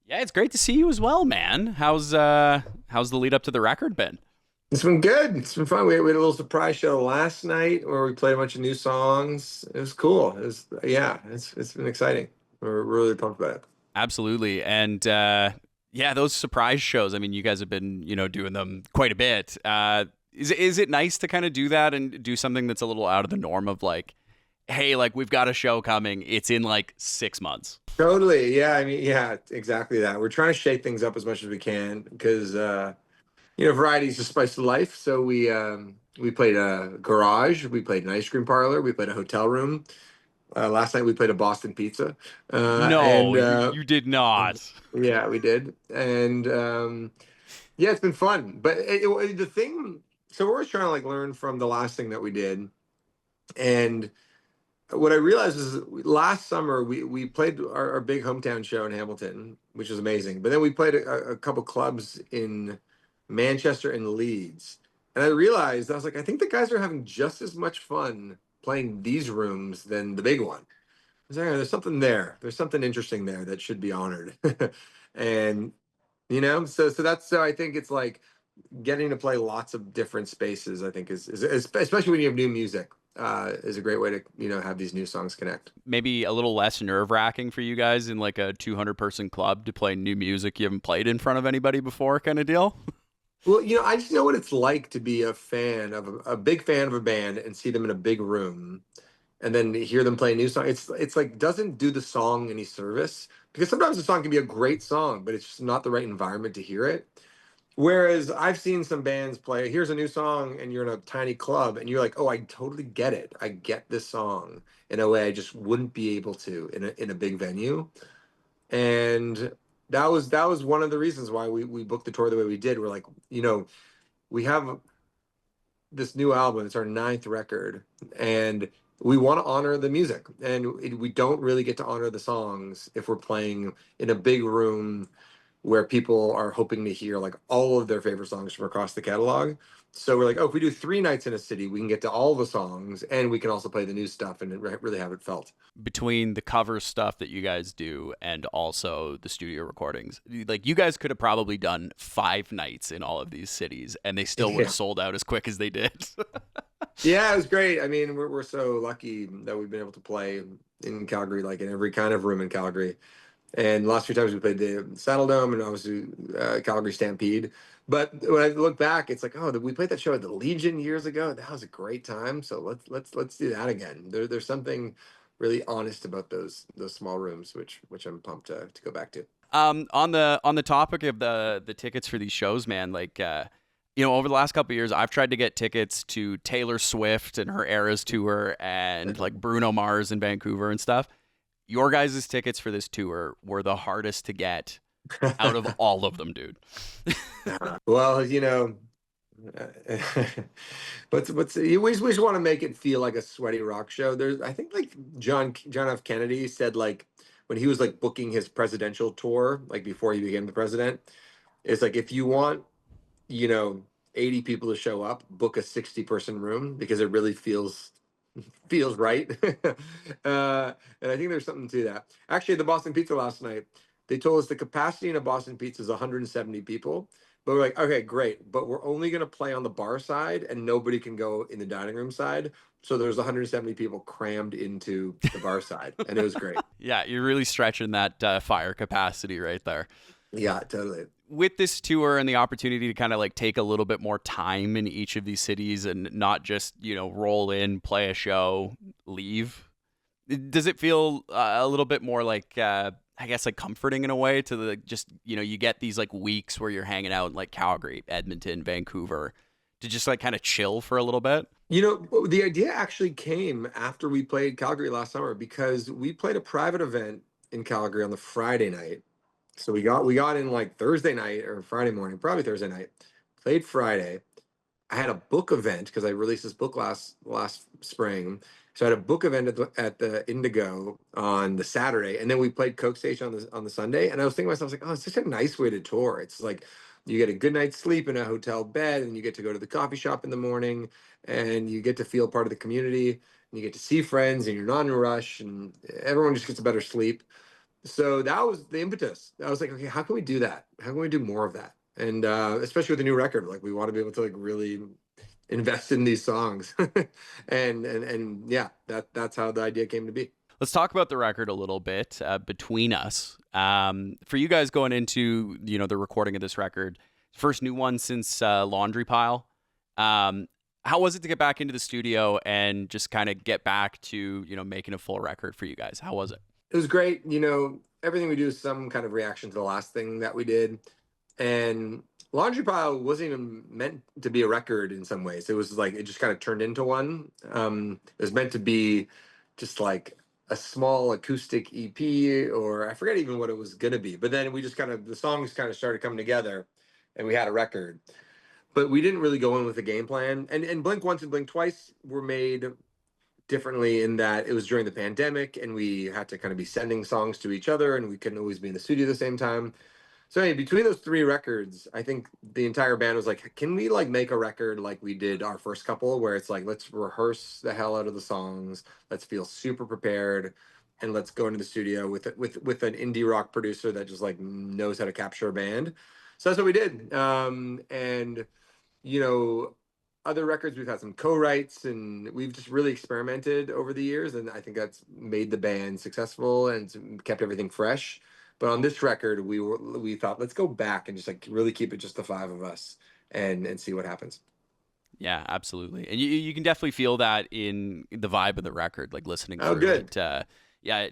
Yeah, it's great to see you as well, man. How's the lead up to the record been? It's been good. It's been fun. We had a little surprise show last night where we played a bunch of new songs. It was cool. It's been exciting. We're really pumped about it. Absolutely. And yeah, those surprise shows, I mean, you guys have been, doing them quite a bit. Is it nice to kind of do that and do something that's a little out of the norm of like, hey, like we've got a show coming. It's in like 6 months. Totally. Yeah, I mean, yeah, exactly that. We're trying to shake things up as much as we can because variety is the spice of life. So we played a garage, we played an ice cream parlor, we played a hotel room. Last night we played a Boston Pizza, No, and you did not. yeah, we did. And yeah, it's been fun. But the thing, so we're always trying to like learn from the last thing that we did. And what I realized is last summer we played our big hometown show in Hamilton, which was amazing. But then we played a couple clubs in Manchester and Leeds. And I realized I was like, I think the guys are having just as much fun playing these rooms than the big one. I was like, "Oh, there's something there. There's something interesting there that should be honored." And so I think it's like getting to play lots of different spaces. I think is especially when you have new music, is a great way to have these new songs connect. Maybe a little less nerve wracking for you guys in like a 200-person club to play new music you haven't played in front of anybody before, kind of deal. Well, I just know what it's like to be a fan of a big fan of a band and see them in a big room and then hear them play a new song. It's like doesn't do the song any service because sometimes the song can be a great song, but it's just not the right environment to hear it. Whereas I've seen some bands play, here's a new song, and you're in a tiny club, and you're like, oh, I totally get it. I get this song in a way I just wouldn't be able to in a big venue. And that was one of the reasons why we booked the tour the way we did. We're like, we have this new album. It's our ninth record, and we want to honor the music, and we don't really get to honor the songs if we're playing in a big room where people are hoping to hear like all of their favorite songs from across the catalog. So we're like, oh, if we do 3 nights in a city, we can get to all the songs, and we can also play the new stuff and really have it felt. Between the cover stuff that you guys do and also the studio recordings, like you guys could have probably done 5 nights in all of these cities and they still would have Yeah. sold out as quick as they did. Yeah, it was great. I mean, we're so lucky that we've been able to play in Calgary, like in every kind of room in Calgary. And the last few times we played the Saddle Dome and obviously Calgary Stampede. But when I look back, it's like, oh, we played that show at the Legion years ago. That was a great time. So let's do that again. There's something really honest about those small rooms, which I'm pumped to go back to. On the topic of the tickets for these shows, man, like over the last couple of years, I've tried to get tickets to Taylor Swift and her Eras tour and like Bruno Mars in Vancouver and stuff. Your guys' tickets for this tour were the hardest to get out of all of them, dude. Well, what's we just want to make it feel like a sweaty rock show. There's I think like John F. Kennedy said like when he was like booking his presidential tour, like before he became the president, it's like if you want, you know, 80 people to show up, book a 60-person room because it really feels right. And I think there's something to that. Actually, the Boston Pizza last night, they told us the capacity in a Boston Pizza is 170 people. But we're like, okay, great. But we're only going to play on the bar side and nobody can go in the dining room side. So there's 170 people crammed into the bar side. And it was great. Yeah, you're really stretching that fire capacity right there. Yeah, totally. With this tour and the opportunity to kind of like take a little bit more time in each of these cities and not just, roll in, play a show, leave, does it feel a little bit more like, I guess, like comforting in a way to the just, you get these like weeks where you're hanging out in like Calgary, Edmonton, Vancouver to just like kind of chill for a little bit? The idea actually came after we played Calgary last summer because we played a private event in Calgary on the Friday night. So we got in like Thursday night or Friday morning, probably Thursday night. Played Friday. I had a book event because I released this book last spring. So I had a book event at the Indigo on the Saturday, and then we played Coke Station on the Sunday. And I was thinking to myself, I was like, oh, it's such a nice way to tour. It's like you get a good night's sleep in a hotel bed, and you get to go to the coffee shop in the morning, and you get to feel part of the community, and you get to see friends, and you're not in a rush, and everyone just gets a better sleep. So that was the impetus. I was like, okay, how can we do that? How can we do more of that? And especially with the new record, like we want to be able to like really invest in these songs, and yeah, that's how the idea came to be. Let's talk about the record a little bit between us. For you guys going into the recording of this record, first new one since Laundry Pile. Um, how was it to get back into the studio and just kind of get back to making a full record for you guys? How was it? It was great. Everything we do is some kind of reaction to the last thing that we did. And Laundry Pile wasn't even meant to be a record in some ways. It was like it just kind of turned into one. It was meant to be just like a small acoustic EP, or I forget even what it was gonna be. But then we just the songs kind of started coming together and we had a record. But we didn't really go in with a game plan. And Blink Once and Blink Twice were made differently in that it was during the pandemic and we had to kind of be sending songs to each other and we couldn't always be in the studio at the same time. So anyway, between those three records, I think the entire band was like, can we like make a record like we did our first couple, where it's like, let's rehearse the hell out of the songs, let's feel super prepared, and let's go into the studio with an indie rock producer that just like knows how to capture a band. So that's what we did. And you know, other records we've had some co-writes and we've just really experimented over the years, and I think that's made the band successful and kept everything fresh. But on this record, we thought let's go back and just like really keep it just the five of us and see what happens. Yeah, absolutely. And you can definitely feel that in the vibe of the record, like listening Oh, through good. it. Yeah,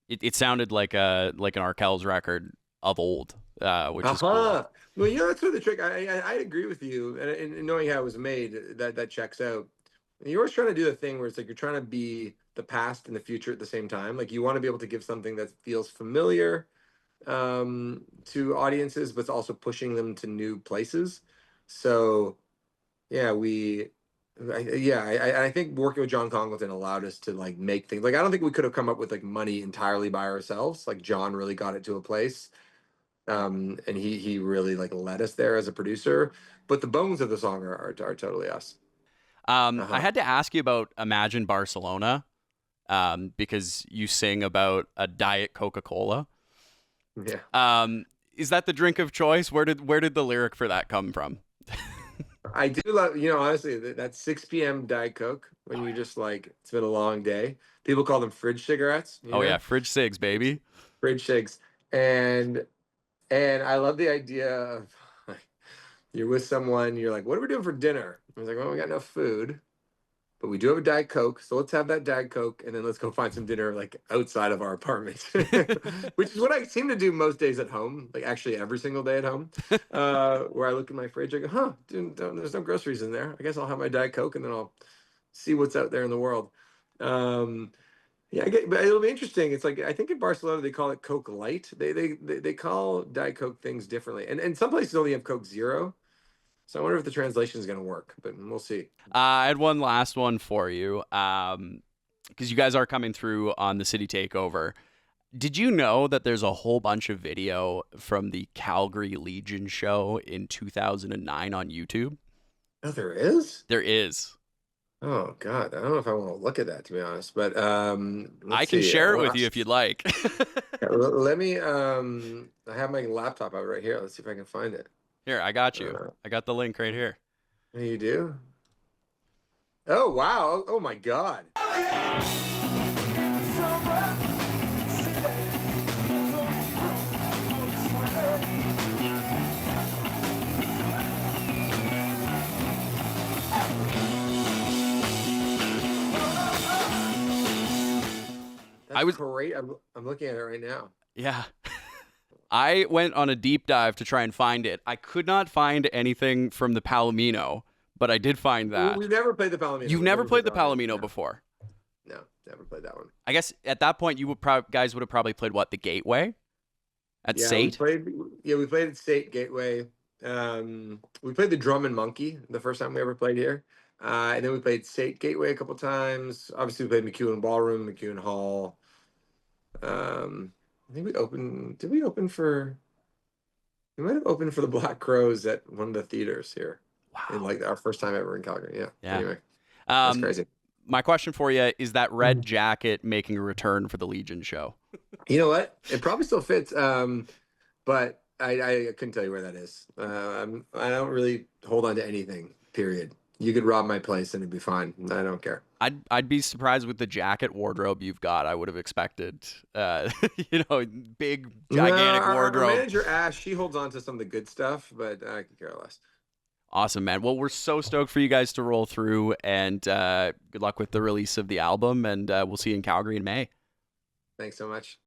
it sounded like an Arkells record of old, which is cool. Uh-huh. Well, that's sort of the trick. I agree with you, and knowing how it was made, that checks out. And you're always trying to do the thing where it's like you're trying to be the past and the future at the same time. Like you want to be able to give something that feels familiar to audiences, but it's also pushing them to new places. So yeah, I think working with John Congleton allowed us to like make things. Like I don't think we could have come up with like Money entirely by ourselves. Like John really got it to a place, and he really like led us there as a producer. But the bones of the song are totally us. I Uh-huh. had to ask you about Imagine Barcelona, because you sing about a Diet Coca-Cola. Yeah. Is that the drink of choice? Where did the lyric for that come from? I do love, honestly, that 6 p.m. Diet Coke when Oh you yeah. just like, it's been a long day. People call them fridge cigarettes, Oh yeah, fridge cigs, baby. fridge shakes. And I love the idea of like, you're with someone, you're like, what are we doing for dinner? I was like, well, we got enough food, but we do have a Diet Coke. So let's have that Diet Coke and then let's go find some dinner like outside of our apartment, which is what I seem to do most days at home, like actually every single day at home, where I look in my fridge, I go, huh, dude, there's no groceries in there. I guess I'll have my Diet Coke and then I'll see what's out there in the world. Um, yeah, but it'll be interesting. It's like I think in Barcelona they call it Coke Light. They call Diet Coke things differently, and some places only have Coke Zero. So I wonder if the translation is going to work, but we'll see. I had one last one for you, because you guys are coming through on the City Takeover. Did you know that there's a whole bunch of video from the Calgary Legion show in 2009 on YouTube? Oh, there is. There is. Oh God, I don't know if I want to look at that to be honest, but I let's can see. share it Well, with you if you'd like. let me. I have my laptop out right here. Let's see if I can find it. Here, I got you. Uh, I got the link right here. you do? Oh wow! Oh my God! I That's was, great. I'm looking at it right now. yeah. I went on a deep dive to try and find it. I could not find anything from the Palomino, but I did find that. We've never played the Palomino. You've We've never never played played the the Palomino. Palomino No, before. no, never played that one. I guess at that point you would guys would have probably played what, the Gateway at Yeah, we Sate? played. Yeah, we played at State Gateway. We played the Drum and Monkey the first time we ever played here, and then we played State Gateway a couple times. Obviously, we played McEwen Ballroom, McEwen Hall. I think we opened. Did we open for? We might have opened for the Black Crows at one of the theaters here, in Wow. like our first time ever in Calgary. Yeah. Yeah. Anyway, that's Um, crazy. My question for you is that red Mhm. jacket making a return for the Legion show? You know what? It probably still fits, but I couldn't tell you where that is. I don't really hold on to anything. Period. You could rob my place and it'd be fine. I don't care. I'd be surprised with the jacket wardrobe you've got. I would have expected, big No, gigantic our wardrobe. manager Ash, she holds on to some of the good stuff, but I could care less. Awesome, man. Well, we're so stoked for you guys to roll through, and good luck with the release of the album. And we'll see you in Calgary in May. Thanks so much.